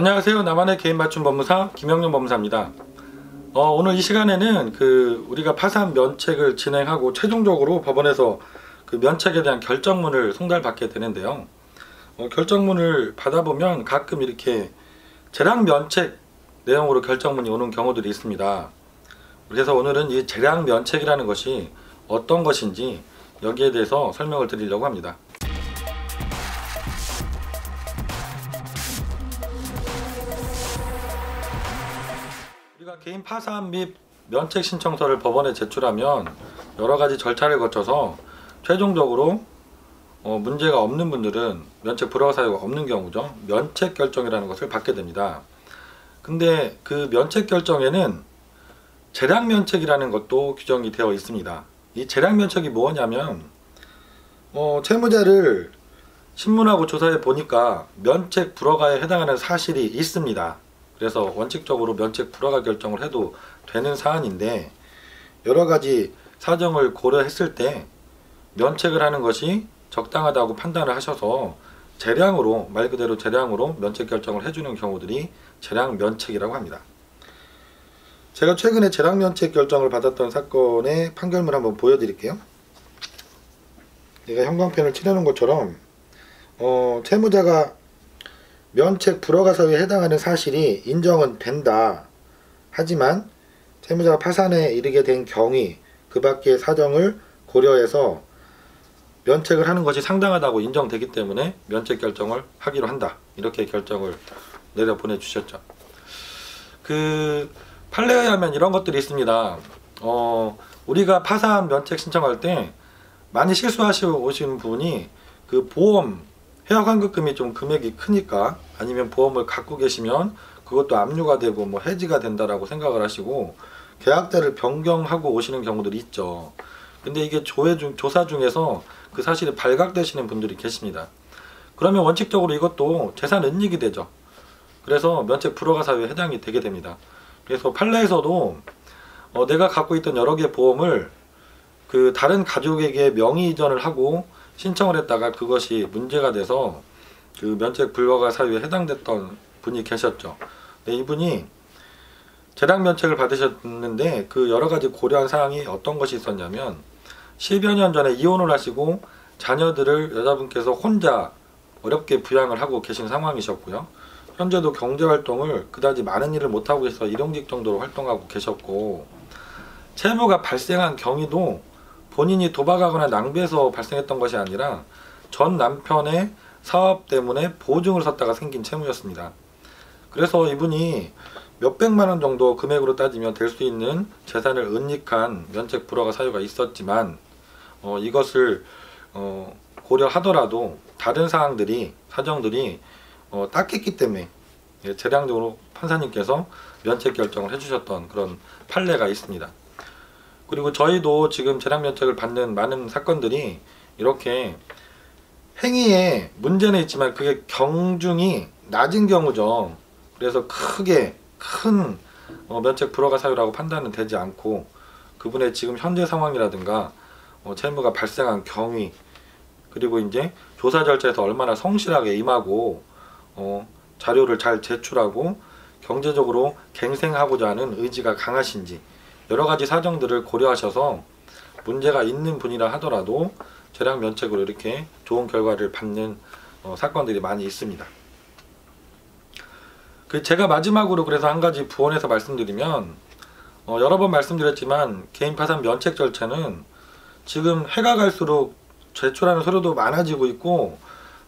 안녕하세요. 나만의 개인 맞춤 법무사 김영룡 법무사입니다. 오늘 이 시간에는 우리가 파산 면책을 진행하고 최종적으로 법원에서 그 면책에 대한 결정문을 송달받게 되는데요. 결정문을 받아보면 가끔 이렇게 재량 면책 내용으로 결정문이 오는 경우들이 있습니다. 그래서 오늘은 이 재량 면책이라는 것이 어떤 것인지 여기에 대해서 설명을 드리려고 합니다. 우리가 개인 파산 및 면책 신청서를 법원에 제출하면 여러가지 절차를 거쳐서 최종적으로 문제가 없는 분들은 면책 불허 사유가 없는 경우죠. 면책 결정이라는 것을 받게 됩니다. 근데 그 면책 결정에는 재량 면책이라는 것도 규정이 되어 있습니다. 이 재량 면책이 뭐냐면 채무자를 신문하고 조사해 보니까 면책 불허가에 해당하는 사실이 있습니다. 그래서 원칙적으로 면책 불허가 결정을 해도 되는 사안인데 여러가지 사정을 고려했을 때 면책을 하는 것이 적당하다고 판단을 하셔서 재량으로, 말 그대로 재량으로 면책 결정을 해주는 경우들이 재량 면책이라고 합니다. 제가 최근에 재량 면책 결정을 받았던 사건의 판결문 한번 보여드릴게요. 제가 형광펜을 칠해놓은 것처럼 채무자가 면책 불허가 사유에 해당하는 사실이 인정은 된다. 하지만 채무자가 파산에 이르게 된 경위 그 밖의 사정을 고려해서 면책을 하는 것이 상당하다고 인정되기 때문에 면책 결정을 하기로 한다. 이렇게 결정을 내려 보내주셨죠. 그 판례에 하면 이런 것들이 있습니다. 우리가 파산 면책 신청할 때 많이 실수하시고 오신 분이 그 보험 해약 환급금이 좀 금액이 크니까 아니면 보험을 갖고 계시면 그것도 압류가 되고 뭐 해지가 된다라고 생각을 하시고 계약자를 변경하고 오시는 경우들이 있죠. 근데 이게 조사 중에서 그 사실이 발각되시는 분들이 계십니다. 그러면 원칙적으로 이것도 재산 은닉이 되죠. 그래서 면책 불허가 사유에 해당이 되게 됩니다. 그래서 판례에서도 내가 갖고 있던 여러 개의 보험을 그 다른 가족에게 명의 이전을 하고 신청을 했다가 그것이 문제가 돼서 그 면책 불허가 사유에 해당됐던 분이 계셨죠. 네, 이분이 재량 면책을 받으셨는데 그 여러 가지 고려한 사항이 어떤 것이 있었냐면 10여 년 전에 이혼을 하시고 자녀들을 여자분께서 혼자 어렵게 부양을 하고 계신 상황이셨고요. 현재도 경제활동을 그다지 많은 일을 못하고 있어 일용직 정도로 활동하고 계셨고 채무가 발생한 경위도 본인이 도박하거나 낭비해서 발생했던 것이 아니라 전 남편의 사업 때문에 보증을 섰다가 생긴 채무였습니다. 그래서 이분이 몇백만 원 정도 금액으로 따지면 될 수 있는 재산을 은닉한 면책 불허가 사유가 있었지만 이것을 고려하더라도 다른 사정들이 딱했기 때문에 재량적으로 판사님께서 면책 결정을 해주셨던 그런 판례가 있습니다. 그리고 저희도 지금 재량 면책을 받는 많은 사건들이 이렇게 행위에 문제는 있지만 그게 경중이 낮은 경우죠. 그래서 크게 큰 면책 불허가 사유라고 판단은 되지 않고 그분의 지금 현재 상황이라든가 채무가 발생한 경위 그리고 이제 조사 절차에서 얼마나 성실하게 임하고 자료를 잘 제출하고 경제적으로 갱생하고자 하는 의지가 강하신지 여러가지 사정들을 고려하셔서 문제가 있는 분이라 하더라도 재량 면책으로 이렇게 좋은 결과를 받는 사건들이 많이 있습니다. 제가 마지막으로 그래서 한 가지 부언해서 말씀드리면 여러 번 말씀드렸지만 개인 파산 면책 절차는 지금 해가 갈수록 제출하는 서류도 많아지고 있고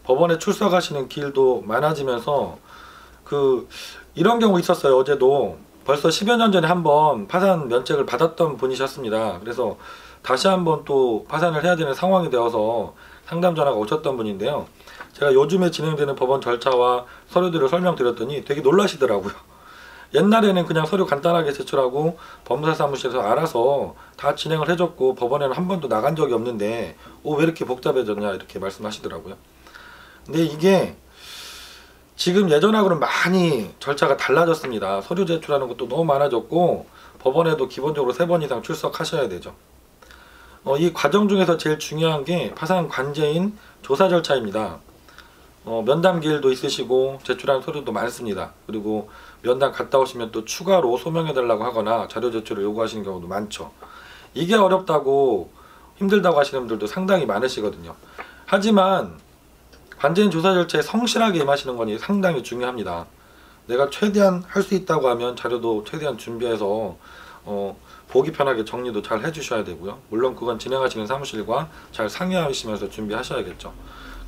법원에 출석하시는 길도 많아지면서 이런 경우 있었어요. 어제도 벌써 10여 년 전에 한번 파산 면책을 받았던 분이셨습니다. 그래서 다시 한번 또 파산을 해야 되는 상황이 되어서 상담 전화가 오셨던 분인데요. 제가 요즘에 진행되는 법원 절차와 서류들을 설명드렸더니 되게 놀라시더라고요. 옛날에는 그냥 서류 간단하게 제출하고 법무사 사무실에서 알아서 다 진행을 해줬고 법원에는 한 번도 나간 적이 없는데 왜 이렇게 복잡해졌냐 이렇게 말씀하시더라고요. 근데 이게 지금 예전하고는 많이 절차가 달라졌습니다. 서류 제출하는 것도 너무 많아졌고 법원에도 기본적으로 3번 이상 출석하셔야 되죠. 이 과정 중에서 제일 중요한 게 파산 관제인 조사 절차입니다. 면담 기일도 있으시고 제출한 서류도 많습니다. 그리고 면담 갔다 오시면 또 추가로 소명해 달라고 하거나 자료 제출을 요구하시는 경우도 많죠. 이게 어렵다고 힘들다고 하시는 분들도 상당히 많으시거든요. 하지만 관제인 조사 절차에 성실하게 임하시는 것이 상당히 중요합니다. 내가 최대한 할 수 있다고 하면 자료도 최대한 준비해서 보기 편하게 정리도 잘 해주셔야 되고요. 물론 그건 진행하시는 사무실과 잘 상의하시면서 준비하셔야겠죠.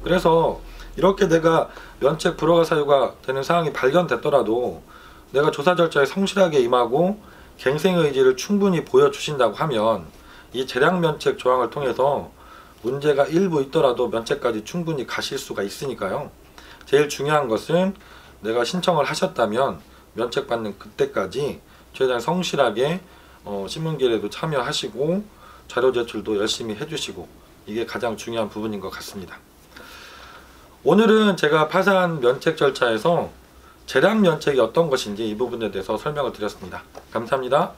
그래서 이렇게 내가 면책 불허가 사유가 되는 사항이 발견됐더라도 내가 조사 절차에 성실하게 임하고 갱생 의지를 충분히 보여주신다고 하면 이 재량 면책 조항을 통해서 문제가 일부 있더라도 면책까지 충분히 가실 수가 있으니까요. 제일 중요한 것은 내가 신청을 하셨다면 면책받는 그때까지 최대한 성실하게 신문기일에도 참여하시고 자료 제출도 열심히 해주시고, 이게 가장 중요한 부분인 것 같습니다. 오늘은 제가 파산 면책 절차에서 재량 면책이 어떤 것인지 이 부분에 대해서 설명을 드렸습니다. 감사합니다.